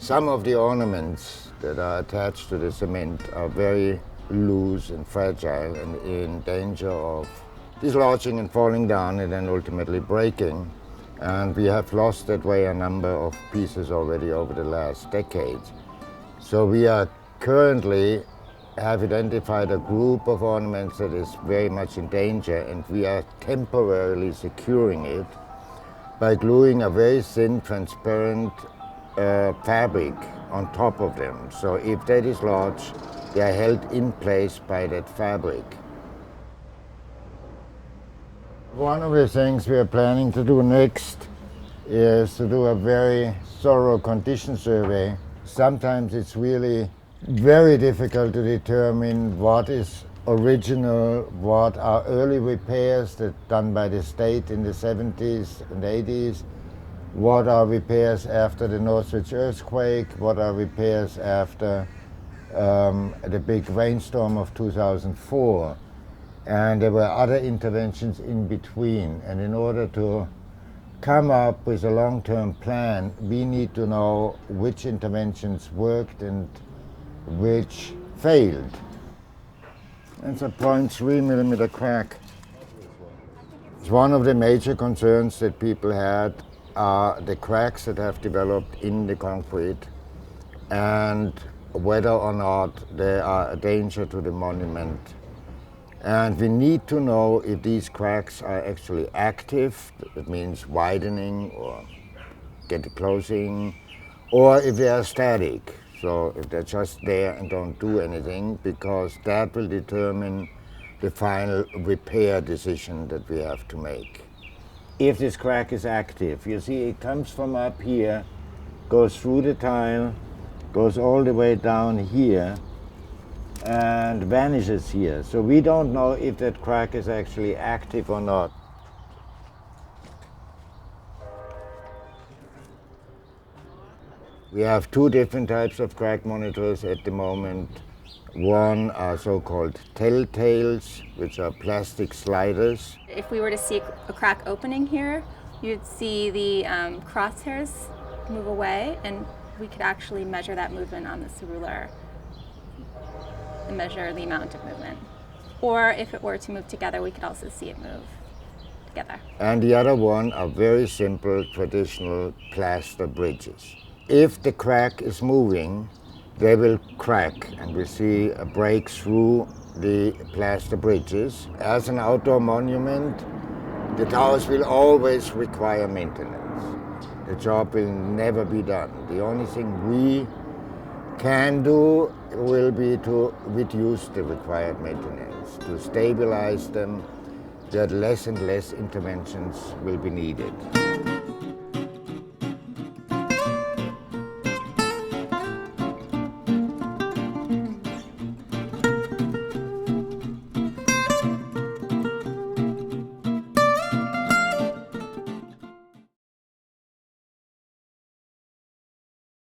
Some of the ornaments that are attached to the cement are very loose and fragile and in danger of dislodging and falling down and then ultimately breaking. And we have lost that way a number of pieces already over the last decades. So we are currently have identified a group of ornaments that is very much in danger, and we are temporarily securing it by gluing a very thin, transparent fabric on top of them. So if they dislodge, they are held in place by that fabric. One of the things we are planning to do next is to do a very thorough condition survey. Sometimes it's really very difficult to determine what is original, what are early repairs that done by the state in the 70s and 80s, what are repairs after the Northridge earthquake, what are repairs after the big rainstorm of 2004. And there were other interventions in between. And in order to come up with a long-term plan, we need to know which interventions worked and which failed. It's a 0.3 millimeter crack. It's one of the major concerns that people had are the cracks that have developed in the concrete and whether or not they are a danger to the monument. And we need to know if these cracks are actually active, that means widening or closing, or if they are static. So if they're just there and don't do anything, because that will determine the final repair decision that we have to make. If this crack is active, you see it comes from up here, goes through the tile, goes all the way down here, and vanishes here. So we don't know if that crack is actually active or not. We have two different types of crack monitors at the moment. One are so-called telltales, which are plastic sliders. If we were to see a crack opening here, you'd see the crosshairs move away, and we could actually measure that movement on this ruler and measure the amount of movement. Or if it were to move together, we could also see it move together. And the other one are very simple, traditional plaster bridges. If the crack is moving, they will crack, and we see a break through the plaster bridges. As an outdoor monument, the towers will always require maintenance. The job will never be done. The only thing we can do will be to reduce the required maintenance, to stabilize them, that less and less interventions will be needed.